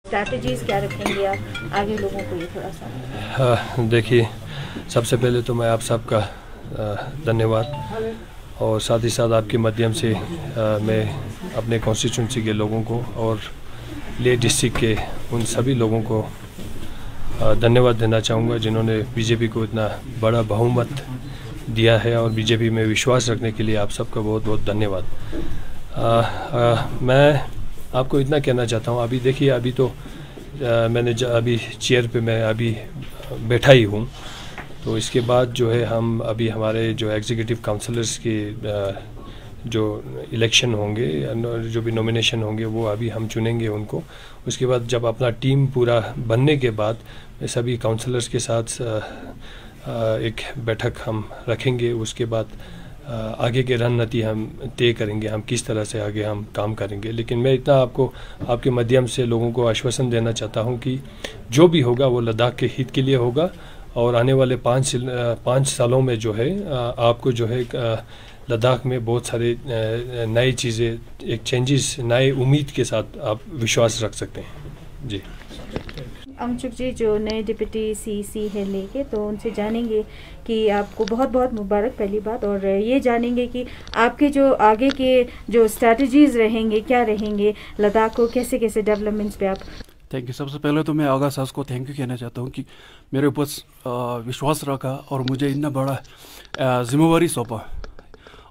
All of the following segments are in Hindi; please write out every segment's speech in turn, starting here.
स्ट्रैटेजीज क्या रखेंगे आप आगे लोगों को, ये थोड़ा सा। देखिए, सबसे पहले तो मैं आप सबका धन्यवाद, और साथ ही साथ आपके माध्यम से मैं अपने कॉन्स्टिट्यूंसी के लोगों को और ले डिस्ट्रिक्ट के उन सभी लोगों को धन्यवाद देना चाहूँगा जिन्होंने बीजेपी को इतना बड़ा बहुमत दिया है, और बीजेपी में विश्वास रखने के लिए आप सबका बहुत बहुत धन्यवाद। मैं आपको इतना कहना चाहता हूँ, अभी देखिए, अभी तो मैंने अभी चेयर पे मैं अभी बैठा ही हूँ, तो इसके बाद जो है हम अभी हमारे जो एग्जीक्यूटिव काउंसलर्स के जो इलेक्शन होंगे, जो भी नॉमिनेशन होंगे, वो अभी हम चुनेंगे उनको। उसके बाद जब अपना टीम पूरा बनने के बाद सभी काउंसलर्स के साथ एक बैठक हम रखेंगे। उसके बाद आगे के रणनीति हम तय करेंगे, हम किस तरह से आगे हम काम करेंगे। लेकिन मैं इतना आपको आपके माध्यम से लोगों को आश्वासन देना चाहता हूं कि जो भी होगा वो लद्दाख के हित के लिए होगा, और आने वाले 5 सालों में जो है आपको जो है लद्दाख में बहुत सारे नई चीज़ें, एक चेंजेस, नए उम्मीद के साथ आप विश्वास रख सकते हैं। जी अमचुक जी जो नए डिप्टी सीसी है लेके, तो उनसे जानेंगे कि आपको बहुत बहुत मुबारक पहली बात, और ये जानेंगे कि आपके जो आगे के जो स्ट्रैटेजीज रहेंगे क्या रहेंगे, लद्दाख को कैसे कैसे डेवलपमेंट्स पे आप। Thank you. सबसे पहले तो मैं आगा साहब को थैंक यू कहना चाहता हूँ कि मेरे ऊपर विश्वास रखा और मुझे इतना बड़ा जिम्मेवारी सौंपा,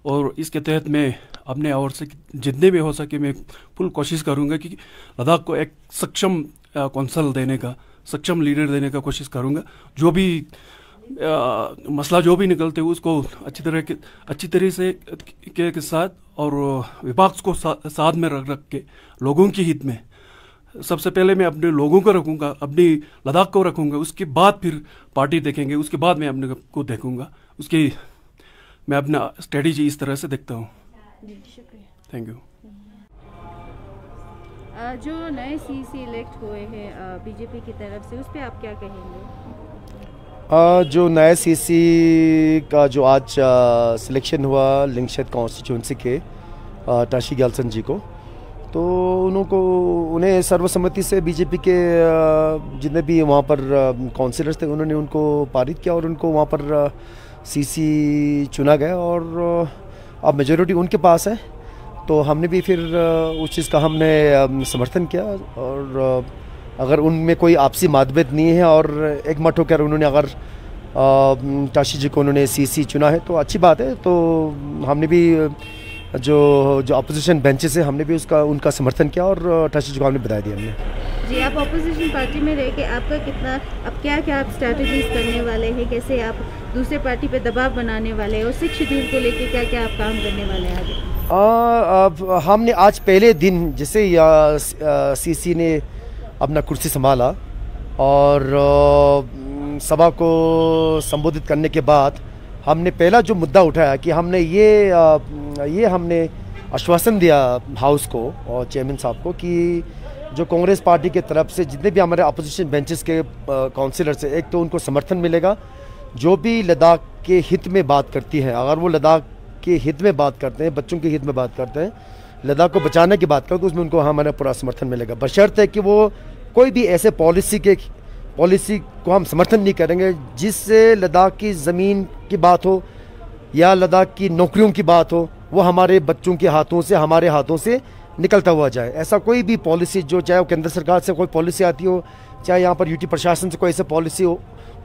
और इसके तहत मैं अपने और से जितने भी हो सके मैं फुल कोशिश करूँगा कि लद्दाख को एक सक्षम कौंसल देने का, सक्षम लीडर देने का कोशिश करूँगा। जो भी मसला जो भी निकलते हुए उसको अच्छी तरह से के साथ और विपक्ष को साथ में रख के लोगों के हित में सबसे पहले मैं अपने लोगों को रखूँगा, अपनी लद्दाख को रखूँगा, उसके बाद फिर पार्टी देखेंगे, उसके बाद मैं अपने को देखूँगा। उसकी मैं अपना स्ट्रेटेजी इस तरह से देखता हूँ। Thank you. जो नए सीसी इलेक्ट हुए हैं बीजेपी की तरफ से, उस पर आप क्या कहेंगे? जो नए सीसी का जो आज सिलेक्शन हुआ लिंगशेद कॉन्स्टिट्यूंसी के ताशी ग्यालसन जी को, तो उन्हें सर्वसम्मति से बीजेपी के जितने भी वहाँ पर काउंसिलर्स थे उन्होंने उनको पारित किया और उनको वहाँ पर सीसी चुना गया, और अब मेजॉरिटी उनके पास है। तो हमने भी फिर उस चीज़ का हमने समर्थन किया, और अगर उनमें कोई आपसी मतभेद नहीं है और एक मत होकर उन्होंने अगर ताशी जी को उन्होंने सीसी चुना है तो अच्छी बात है। तो हमने भी जो अपोजिशन बेंचेस है हमने भी उनका समर्थन किया, और ताशी जी को हमने बधाई दी हमने। जी, आप अपोजिशन पार्टी में रह के आपका कितना, अब क्या क्या आप स्ट्रैटेजीज करने वाले हैं, कैसे आप दूसरे पार्टी पे दबाव बनाने वाले हैं, और 6 शेड्यूल को लेके क्या क्या आप काम करने वाले हैं आगे? अब हमने आज पहले दिन जैसे सीसी ने अपना कुर्सी संभाला और सभा को संबोधित करने के बाद हमने पहला जो मुद्दा उठाया कि हमने ये हमने आश्वासन दिया हाउस को और चेयरमैन साहब को कि जो कांग्रेस पार्टी के तरफ से जितने भी हमारे अपोजिशन बेंचेस के काउंसिलर्स हैं, एक तो उनको समर्थन मिलेगा। जो भी लद्दाख के हित में बात करती है, अगर वो लद्दाख के हित में बात करते हैं, बच्चों के हित में बात करते हैं, लद्दाख को बचाने की बात करते हैं, तो उसमें उनको हमारा पूरा समर्थन मिलेगा, बशर्ते कि वो कोई भी ऐसे पॉलिसी को हम समर्थन नहीं करेंगे जिससे लद्दाख की ज़मीन की बात हो या लद्दाख की नौकरियों की बात हो, वो हमारे बच्चों के हाथों से, हमारे हाथों से निकलता हुआ जाए। ऐसा कोई भी पॉलिसी, जो चाहे वो केंद्र सरकार से कोई पॉलिसी आती हो, चाहे यहाँ पर यूटी प्रशासन से कोई ऐसा पॉलिसी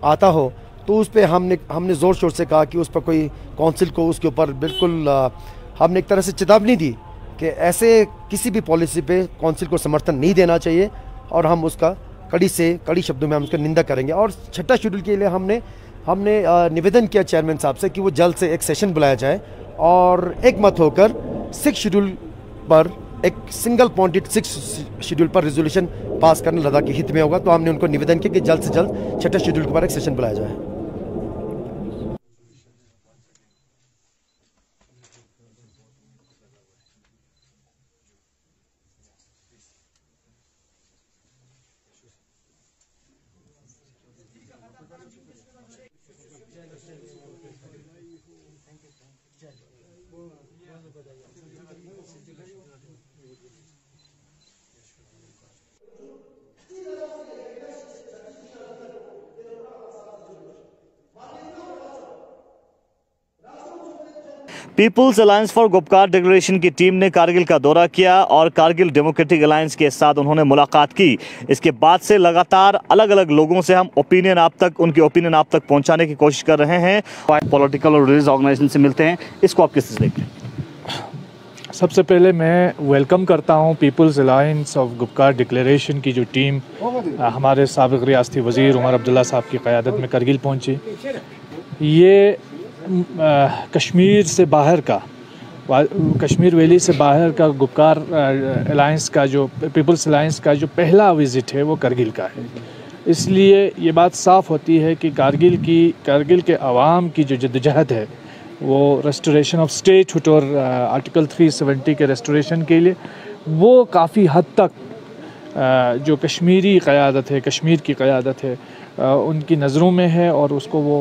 आता हो, तो उस पर हमने ज़ोर शोर से कहा कि उस पर कोई काउंसिल को उसके ऊपर बिल्कुल हमने एक तरह से चेतावनी दी कि ऐसे किसी भी पॉलिसी पे काउंसिल को समर्थन नहीं देना चाहिए, और हम उसका कड़ी शब्दों में हम उसका निंदा करेंगे। और 6 शेड्यूल के लिए हमने निवेदन किया चेयरमैन साहब से कि वो जल्द से एक सेशन बुलाया जाए और एक मत होकर 6 शेड्यूल पर, एक सिंगल पॉइंटेड 6 शेड्यूल पर रेजोल्यूशन पास करना लद्दाख के हित में होगा। तो हमने उनको निवेदन किया कि जल्द से जल्द 6 शेड्यूल के बाद एक सेशन बुलाया जाए। People's Alliance for Gupkar Declaration की टीम ने कारगिल का दौरा किया और कारगिल डेमोक्रेटिक अलायंस के साथ उन्होंने मुलाकात की। इसके बाद से लगातार अलग अलग लोगों से हम उनकी ओपिनियन आप तक पहुंचाने की कोशिश कर रहे हैं। पॉलिटिकल और रिलीजियस ऑर्गेनाइजेशन से मिलते हैं, इसको आप किस तरह देखते हैं? सबसे पहले मैं वेलकम करता हूं People's Alliance of Gupkar Declaration की जो टीम हमारे साबिक़ रियासती वज़ीर उमर अब्दुल्ला साहब की क़यादत में करगिल पहुंची। ये कश्मीर से बाहर का, कश्मीर वैली से बाहर का गुपकार अलायंस का जो पीपल्स अलायंस का जो पहला विज़िट है वो करगिल का है। इसलिए ये बात साफ़ होती है कि कारगिल के अवाम की जो जद्दोजहद है वो रेस्टोरेशन ऑफ स्टेटहुड और आर्टिकल 370 के रेस्टोरेशन के लिए वो काफ़ी हद तक जो कश्मीरी क़यादत है, कश्मीर की क़यादत है, उनकी नज़रों में है और उसको वो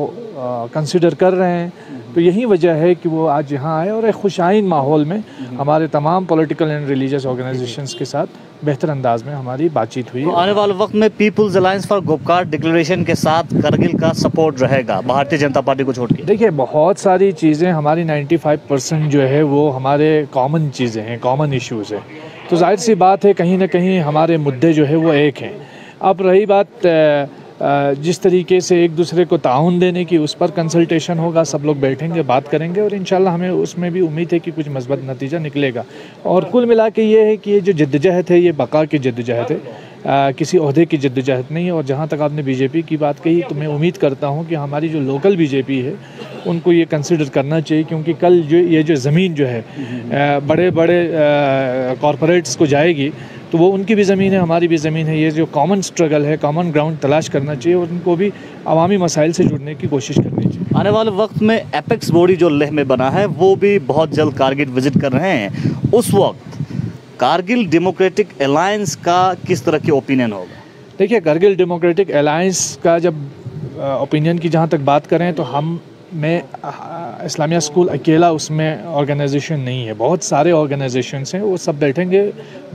कंसिडर कर रहे हैं। तो यही वजह है कि वो आज यहाँ आए और एक खुशाइन माहौल में हमारे तमाम पॉलिटिकल एंड रिलीजियस ऑर्गेनाइजेशंस के साथ बेहतर अंदाज में हमारी बातचीत हुई। तो आने वाले वक्त में People's Alliance for Gupkar Declaration के साथ करगिल का सपोर्ट रहेगा भारतीय जनता पार्टी को छोड़ के? देखिए, बहुत सारी चीज़ें हमारी 95% जो है वो हमारे कॉमन चीज़ें हैं, कॉमन इश्यूज़ हैं। तो जाहिर सी बात है कहीं ना कहीं हमारे मुद्दे जो है वो एक हैं। अब रही बात जिस तरीके से एक दूसरे को ताउन देने की, उस पर कंसल्टेशन होगा, सब लोग बैठेंगे, बात करेंगे और इंशाल्लाह हमें उसमें भी उम्मीद है कि कुछ मस्बत नतीजा निकलेगा। और कुल मिला के ये है कि ये जो जद्दोजहद है ये बका की जद्दोजहद है, किसी ओहदे की जद्दोजहद नहीं है। और जहाँ तक आपने बीजेपी की बात कही तो मैं उम्मीद करता हूँ कि हमारी जो लोकल बीजेपी है उनको ये कंसिडर करना चाहिए, क्योंकि कल ये जो ज़मीन जो है बड़े बड़े कॉरपोरेट्स को जाएगी तो वो उनकी भी ज़मीन है, हमारी भी ज़मीन है। ये जो कॉमन स्ट्रगल है, कॉमन ग्राउंड तलाश करना चाहिए और उनको भी अवामी मसाइल से जुड़ने की कोशिश करनी चाहिए। आने वाले वक्त में एपेक्स बॉडी जो लेह में बना है वो भी बहुत जल्द कारगिल विजिट कर रहे हैं। उस वक्त कारगिल डेमोक्रेटिक अलायंस का किस तरह की ओपिनियन होगा? देखिए, कारगिल डेमोक्रेटिक अलायंस का जब ओपिनियन की जहाँ तक बात करें तो मैं इस्लामिया स्कूल अकेला उसमें ऑर्गेनाइजेशन नहीं है, बहुत सारे ऑर्गेनाइजेशंस हैं, वो सब बैठेंगे,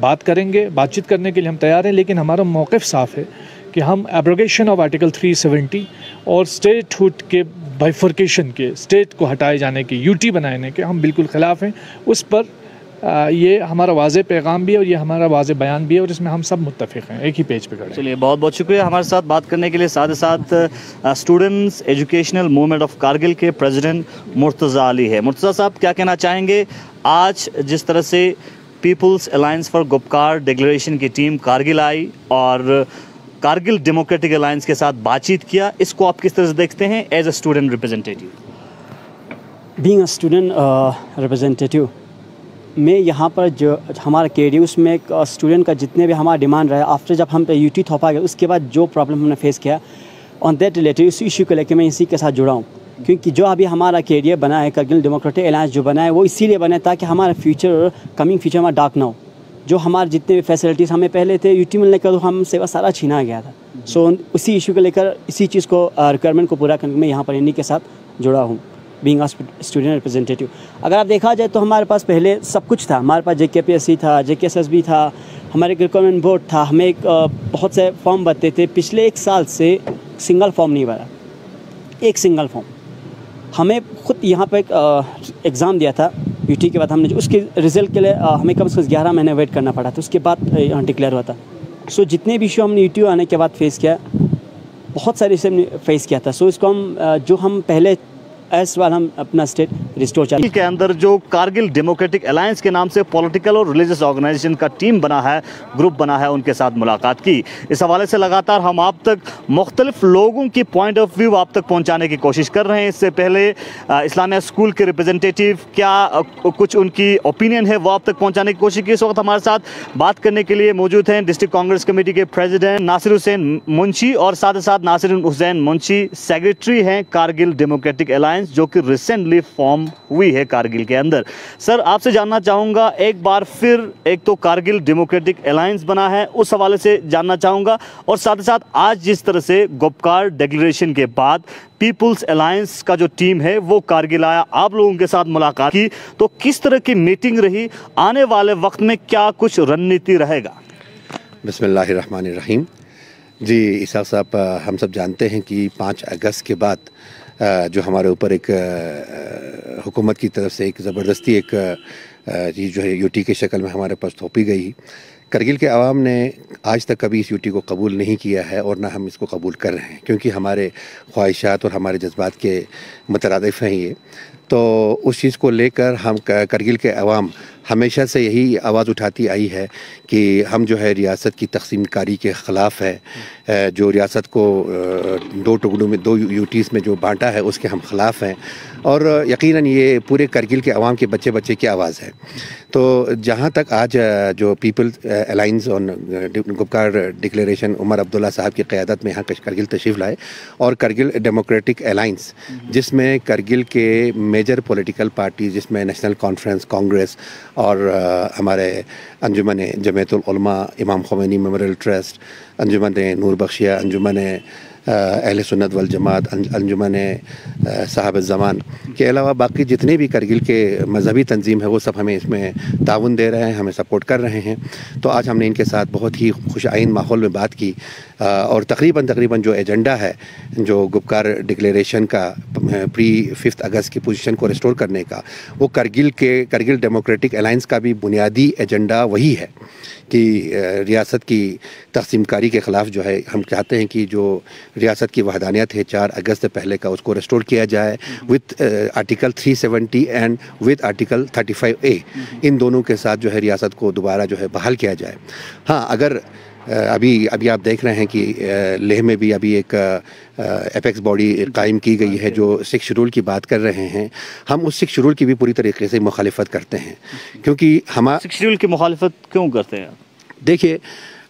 बात करेंगे। बातचीत करने के लिए हम तैयार हैं, लेकिन हमारा मौक़िफ़ साफ़ है कि हम एब्रोगेशन ऑफ आर्टिकल 370 और स्टेटहुड के बाइफर्केशन के, स्टेट को हटाए जाने के, यूटी बनाने के हम बिल्कुल ख़िलाफ़ हैं। उस पर ये हमारा वाज़े पैगाम भी है और ये हमारा वाज़े बयान भी है और इसमें हम सब मुत्तफ़िक़ हैं, एक ही पेज पे खड़े हैं। चलिए, बहुत बहुत शुक्रिया हमारे साथ बात करने के लिए। साथ ही साथ students educational movement of Kargil के प्रेसिडेंट मुर्तज़ा अली है। मुर्तज़ा साहब, क्या कहना चाहेंगे? आज जिस तरह से People's Alliance for Gupkar Declaration की टीम कारगिल आई और कारगिल डेमोक्रेटिक अलायंस के साथ बातचीत किया, इसको आप किस तरह से देखते हैं as a student representative? Being a student representative, मैं यहाँ पर जो हमारा कैरियर उसमें एक स्टूडेंट का जितने भी हमारा डिमांड रहा, आफ्टर जब हम पे यूटी थोपा गया उसके बाद जो प्रॉब्लम हमने फेस किया ऑन दैट रिलेटेड, इस इशू को लेकर मैं इसी के साथ जुड़ा हूँ। क्योंकि जो अभी हमारा कैरियर बना है, कारगिल डेमोक्रेटिक अलायंस जो बना है वो इसीलिए बना है ताकि हमारा फ्यूचर, कमिंग फ्यूचर हमारा डार्क ना हो। जो हमारे जितने भी फैसिलिटीज़ हमें पहले थे यूटी मिलने का, तो हमसे वो सारा छीना गया था। सो उसी इशू को लेकर, इसी चीज़ को, रिक्वायरमेंट को पूरा करने में यहाँ पर इन्हीं के साथ जुड़ा हूँ, बीइंग अ स्टूडेंट रिप्रेजेंटेटिव। अगर आप देखा जाए तो हमारे पास पहले सब कुछ था, हमारे पास JKPSC था, JKSSB था, हमारे रिक्वायरमेंट बोर्ड था, हमें बहुत से फॉर्म भरते थे। पिछले 1 साल से सिंगल फॉर्म नहीं भरा, एक सिंगल फॉर्म। हमें खुद यहाँ पर एक एग्ज़ाम दिया था यूटी के बाद, हमने उसके रिज़ल्ट के लिए हमें कम से कम 11 महीने वेट करना पड़ा था, उसके बाद यहाँ डिक्लेयर हुआ था। सो जितने भी इशू हमने यूटी आने के बाद फेस किया, बहुत सारे इसे हमने फेस किया था। सो इसको हम जो हम पहले इस बार हम अपना स्टेट रिस्टोर चाहिए के अंदर जो कारगिल डेमोक्रेटिक अलायंस के नाम से पॉलिटिकल और रिलीजियस ऑर्गेनाइजेशन का टीम बना है, ग्रुप बना है, उनके साथ मुलाकात की। इस हवाले से लगातार हम आप तक मुख्तलिफ लोगों की पॉइंट ऑफ व्यू आप तक पहुंचाने की कोशिश कर रहे हैं। इससे पहले इस्लामिया स्कूल के रिप्रेजेंटेटिव क्या कुछ उनकी ओपिनियन है वो आप तक पहुँचाने की कोशिश की। इस वक्त हमारे साथ बात करने के लिए मौजूद हैं डिस्ट्रिक्ट कांग्रेस कमेटी के प्रेसिडेंट नासिर हुसैन मुंशी और साथ ही साथ नासिर हुसैन मुंशी सेक्रेटरी हैं कारगिल डेमोक्रेटिक अलायंस, जो कि रिसेंटली फॉर्म हुई है कारगिल के अंदर। सर, आपसे जानना चाहूँगा एक बार फिर, एक तो कारगिल डेमोक्रेटिक अलायंस बना है, उस हवाले से जानना चाहूँगा, और साथ ही साथ आज जिस तरह से गुपकार डिक्लेरेशन के बाद पीपल्स अलायंस का जो टीम है वो कारगिल आया, आप लोगों के साथ मुलाकात की, तो किस तरह की मीटिंग रही? आने वाले वक्त में क्या कुछ रणनीति रहेगा? बिस्मिल्लाहिर्रहमानिर्रहीम। जी इसाक साहब, हम सब जानते हैं कि 5 अगस्त के बाद जो हमारे ऊपर एक हुकूमत की तरफ से एक ज़बरदस्ती एक चीज़ जो है यूटी की शक्ल में हमारे पास थोपी गई। करगिल के अवाम ने आज तक कभी इस यूटी को कबूल नहीं किया है और ना हम इसको कबूल कर रहे हैं, क्योंकि हमारे ख्वाहिशात और हमारे जज्बात के मुतरादिफ हैं ये। तो उस चीज़ को लेकर हम करगिल के अवाम हमेशा से यही आवाज़ उठाती आई है कि हम जो है रियासत की तकसीम कारी के ख़िलाफ़ है। जो रियासत को दो टुकड़ों में, दो यूटीज़ में जो बांटा है उसके हम ख़िलाफ़ हैं। और यकीनन ये पूरे करगिल के अवाम के बच्चे बच्चे की आवाज़ है। तो जहाँ तक आज जो People's Alliance on Gupkar Declaration Omar Abdullah साहब की क़यादत में यहाँ करगिल तशरीफ़ लाए, और करगिल डेमोक्रेटिक अलायंस जिसमें करगिल के मेजर पॉलिटिकल पार्टी जिसमें नेशनल कॉन्फ्रेंस, कांग्रेस और हमारे अंजुमन जमीयतुल उलमा, इमाम ख़ुमैनी मेमोरियल ट्रस्ट, अंजुमन नूर बख्शिया, अंजुमन अहले सुन्नत वल जमात, अंजुमन साहब ज़मान के अलावा बाकी जितने भी करगिल के मजहबी तंजीम है वो सब हमें इसमें ताउन दे रहे हैं, हमें सपोर्ट कर रहे हैं। तो आज हमने इनके साथ बहुत ही खुश आइन माहौल में बात की और तकरीबन जो एजेंडा है जो गुपकार डिक्लेरेशन का प्री 5 अगस्त की पोजीशन को रिस्टोर करने का, वो करगिल डेमोक्रेटिक अलायंस का भी बुनियादी एजेंडा वही है कि रियासत की तकसीमकारी के ख़िलाफ़ जो है हम चाहते हैं कि जो रियासत की वहदानियत है 4 अगस्त से पहले का, उसको रिस्टोर किया जाए with article 370 and with article 35A। इन दोनों के साथ जो है रियासत को दोबारा जो है बहाल किया जाए। हाँ, अगर अभी आप देख रहे हैं कि लेह में भी अभी एक एपेक्स बॉडी कायम की गई है जो 6 शेड्यूल की बात कर रहे हैं। हम उस 6 शेड्यूल की भी पूरी तरीके से मुखालिफत करते हैं, क्योंकि हम 6 शेड्यूल की मुखालिफत क्यों करते हैं? देखिए,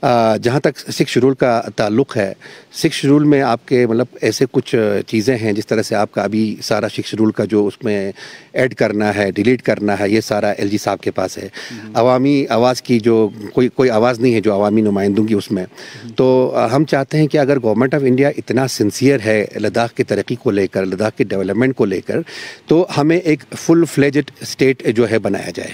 जहाँ तक 6 शेड्यूल का ताल्लुक़ है, 6 शेड्यूल में आपके मतलब ऐसे कुछ चीज़ें हैं जिस तरह से आपका अभी सारा 6 शेड्यूल का जो उसमें ऐड करना है, डिलीट करना है, ये सारा एलजी साहब के पास है। अवामी आवाज़ की जो कोई आवाज़ नहीं है जो अवामी नुमाइंदों की उसमें। तो हम चाहते हैं कि अगर गवर्नमेंट ऑफ इंडिया इतना सिंसियर है लद्दाख की तरक्की को लेकर, लद्दाख के डेवलपमेंट को लेकर, तो हमें एक फुल फ्लेज्ड स्टेट जो है बनाया जाए,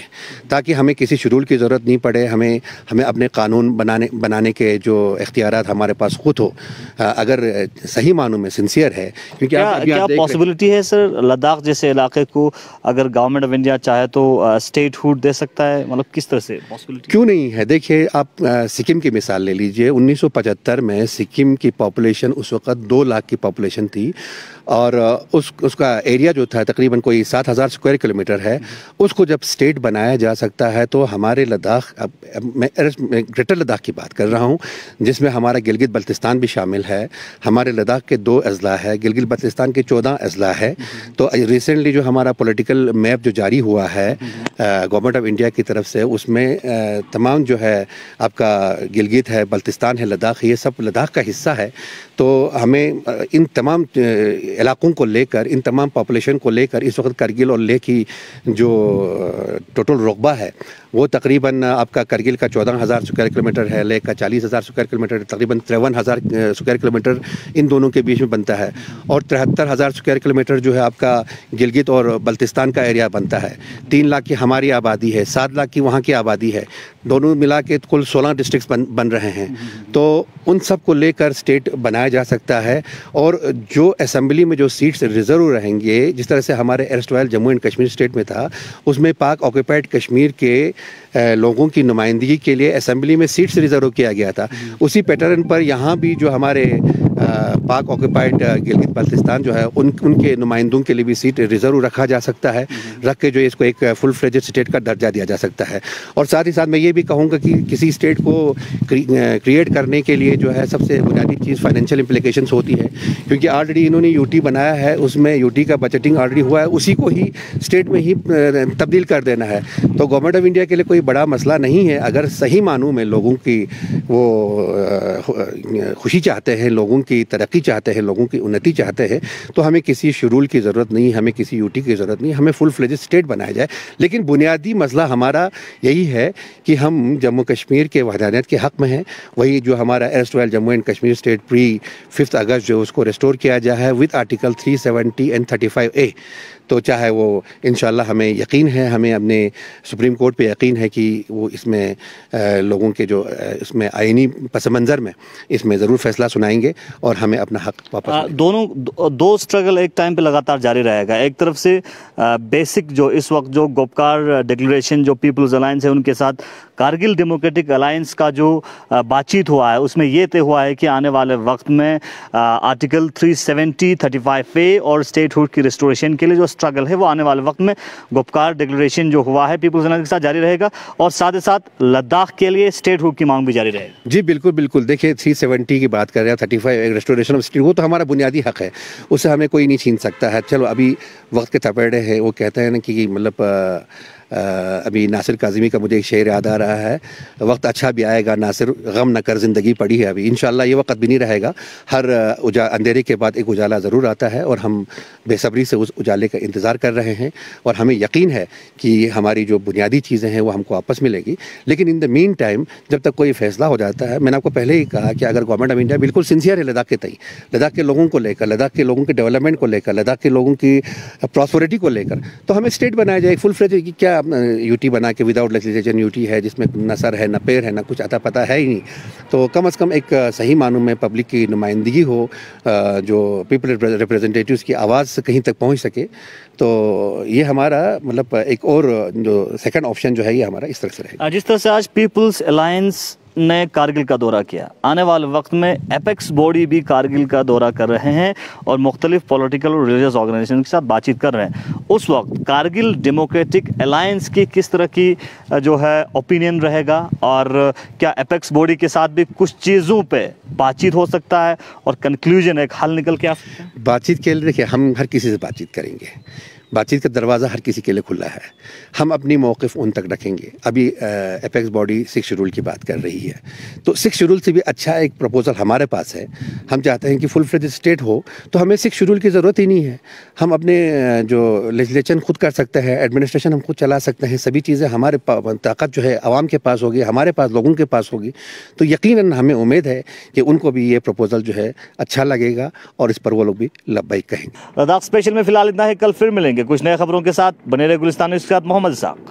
ताकि हमें किसी शेड्यूल की ज़रूरत नहीं पड़े। हमें अपने कानून बनाने के जो इख्तियारात हमारे पास खुद हो, अगर सही मानों में सिंसियर है। क्योंकि क्या पॉसिबिलिटी है सर लद्दाख जैसे इलाके को अगर गवर्नमेंट ऑफ इंडिया चाहे तो स्टेटहुड दे सकता है? मतलब किस तरह से पॉसिबिलिटी? क्यों नहीं है? देखिए, आप सिक्किम की मिसाल ले लीजिए। 1975 में सिक्किम की पॉपुलेशन उस वक़्त 2 लाख की पॉपुलेशन थी और उसका एरिया जो था तकरीबन कोई 7000 स्क्वायर किलोमीटर है। उसको जब स्टेट बनाया जा सकता है तो हमारे लद्दाख, मैं ग्रेटर लद्दाख की बात कर रहा हूँ जिसमें हमारा गिलगित बल्तिस्तान भी शामिल है। हमारे लद्दाख के 2 अजला है, गिलगित बल्तिस्तान के 14 अजला है। तो रिसेंटली जो हमारा पॉलिटिकल मैप जो जारी हुआ है गवर्नमेंट ऑफ इंडिया की तरफ से, उसमें तमाम जो है आपका गिलगित है, बल्तिस्तान है, लद्दाख, ये सब लद्दाख का हिस्सा है। तो हमें इन तमाम इलाकों को लेकर, इन तमाम पॉपुलेशन को लेकर इस वक्त करगिल और लेह की जो टोटल रकबा है वो तकरीबन आपका करगिल का 14,000 स्क्वायर किलोमीटर है, लेह का 40,000 स्क्वायर किलोमीटर, तकरीबन 53,000 स्क्वायर किलोमीटर इन दोनों के बीच में बनता है। और 73,000 स्क्वायर किलोमीटर जो है आपका गिलगित और बल्तिस्तान का एरिया बनता है। 3 लाख की हमारी आबादी है, 7 लाख की वहाँ की आबादी है, दोनों मिला के कुल 16 डिस्ट्रिक्ट्स बन रहे हैं। तो उन सब को लेकर स्टेट बनाया जा सकता है। और जो असेंबली में जो सीट्स रिजर्व रहेंगे, जिस तरह से हमारे एरस्टवाइल जम्मू एंड कश्मीर स्टेट में था, उसमें पाक ऑक्यूपाइड कश्मीर के लोगों की नुमाइंदगी के लिए असेंबली में सीट्स रिजर्व किया गया था। उसी पैटर्न पर यहाँ भी जो हमारे पाक ऑक्यूपाइड गिलगित बल्तिस्तान जो है उनके नुमाइंदों के लिए भी सीट रिजर्व रखा जा सकता है, रख के जो इसको एक फुल फ्लेजेड स्टेट का दर्जा दिया जा सकता है। और साथ ही साथ मैं ये भी कहूँगा कि किसी स्टेट को क्रिएट करने के लिए जो है सबसे बुनियादी चीज़ फाइनेंशियल इम्प्लीकेशंस होती है, क्योंकि ऑलरेडी इन्होंने यूटी बनाया है, उसमें यूटी का बजटिंग ऑलरेडी हुआ है, उसी को ही स्टेट में ही तब्दील कर देना है। तो गवर्नमेंट ऑफ इंडिया के लिए कोई बड़ा मसला नहीं है। अगर सही मानों में लोगों की वो खुशी चाहते हैं, लोगों की तरक्की चाहते हैं, लोगों की उन्नति चाहते हैं, तो हमें किसी शेड्यूल की ज़रूरत नहीं, हमें किसी यूटी की ज़रूरत नहीं, हमें फुल फ्लेजेड स्टेट बनाया जाए। लेकिन बुनियादी मसला हमारा यही है कि हम जम्मू कश्मीर के वहदानियत के हक़ में हैं। वही जो हमारा erstwhile Jammu and Kashmir state pre 5 अगस्त जो उसको रिस्टोर किया जाए है विद आर्टिकल 370 एंड 35A, तो चाहे वो इंशाल्लाह हमें यकीन है, हमें अपने सुप्रीम कोर्ट पे यकीन है कि वो इसमें लोगों के जो इसमें आईनी पस मंज़र में इसमें ज़रूर फैसला सुनाएंगे और हमें अपना हक़ वापस दो स्ट्रगल एक टाइम पे लगातार जारी रहेगा। एक तरफ से बेसिक जो इस वक्त जो गोपकार डिक्लेरेशन जो पीपल्स अलायंस है उनके साथ कारगिल डेमोक्रेटिक अलायंस का जो बातचीत हुआ है उसमें ये तय हुआ है कि आने वाले वक्त में आर्टिकल 370, 35A और स्टेटहुड की रिस्टोरेशन के लिए जो स्ट्रगल है वो आने वाले वक्त में गोपकार डिक्लेरेशन जो हुआ है पीपल्स अलायंस के साथ जारी रहेगा और साथ ही साथ लद्दाख के लिए स्टेटहुड की मांग भी जारी रहेगी। जी बिल्कुल बिल्कुल। देखिए 370 की बात कर रहे हैं, 35 रेस्टोरेशन ऑफ स्टेट, वो तो हमारा बुनियादी हक़ है, उससे हमें कोई नहीं छीन सकता है। चलो अभी वक्त के थपेड़े हैं, वो कहते हैं ना कि मतलब अभी नासिर काज़मी का मुझे एक शेर याद आ रहा है, वक्त अच्छा भी आएगा नासिर, गम न कर ज़िंदगी पड़ी है अभी। इंशाल्लाह ये वक्त भी नहीं रहेगा, हर अंधेरे के बाद एक उजाला ज़रूर आता है और हम बेसब्री से उस उजाले का इंतज़ार कर रहे हैं और हमें यकीन है कि हमारी जो बुनियादी चीज़ें हैं वो हमको वापस मिलेगी। लेकिन इन द मीन टाइम जब तक कोई फ़ैसला हो जाता है, मैंने आपको पहले ही कहा कि अगर गवर्नमेंट ऑफ इंडिया बिल्कुल सिंसियर है लद्दाख के तई, लद्दाख के लोगों को लेकर, लद्दाख के लोगों के डेवलपमेंट को लेकर, लद्दाख के लोगों की प्रॉस्पेरिटी को लेकर, तो हमें स्टेट बनाया जाए फुल फ्लेज की। क्या यूटी बना के विदाउट लेजिस्लेशन यूटी है जिसमें न सर है न पैर है न कुछ आता पता है ही नहीं, तो कम से कम एक सही मानों में पब्लिक की नुमाइंदगी हो, जो पीपल रिप्रेजेंटेटिव्स की आवाज़ से कहीं तक पहुंच सके। तो ये हमारा मतलब एक और जो सेकंड ऑप्शन जो है ये हमारा इस तरह से रहेगा। जिस तरह से आज पीपल्स अलायंस ने कारगिल का दौरा किया, आने वाले वक्त में एपेक्स बॉडी भी कारगिल का दौरा कर रहे हैं और मुख्तलिफ पॉलिटिकल और रिलीजियस ऑर्गेनाइजेशन के साथ बातचीत कर रहे हैं। उस वक्त कारगिल डेमोक्रेटिक अलायंस की किस तरह की जो है ओपिनियन रहेगा और क्या एपेक्स बॉडी के साथ भी कुछ चीज़ों पे बातचीत हो सकता है और कंक्लूजन एक हल निकल के आ सकता है? बातचीत के लिए देखिए हम हर किसी से बातचीत करेंगे, बातचीत का दरवाज़ा हर किसी के लिए खुला है, हम अपनी मौक़िफ़ उन तक रखेंगे। अभी एपेक्स बॉडी 6 शेड्यूल की बात कर रही है, तो 6 शेड्यूल से भी अच्छा एक प्रपोज़ल हमारे पास है। हम चाहते हैं कि फुल फ्लेज स्टेट हो तो हमें 6 शेड्यूल की ज़रूरत ही नहीं है, हम अपने जो लेजिस्लेशन खुद कर सकते हैं, एडमिनिस्ट्रेशन हम खुद चला सकते हैं, सभी चीज़ें हमारे ताकत जो है आवाम के पास होगी, हमारे पास लोगों के पास होगी। तो यकीनन हमें उम्मीद है कि उनको भी ये प्रपोज़ल जो है अच्छा लगेगा और इस पर वो लोग भी लब्बैक कहेंगे। लद्दाख स्पेशल में फ़िलहाल इतना है, कल फिर मिलेंगे कुछ नए खबरों के साथ। बने रहे गुलिस्तान न्यूज़ के साथ। मोहम्मद इसाक।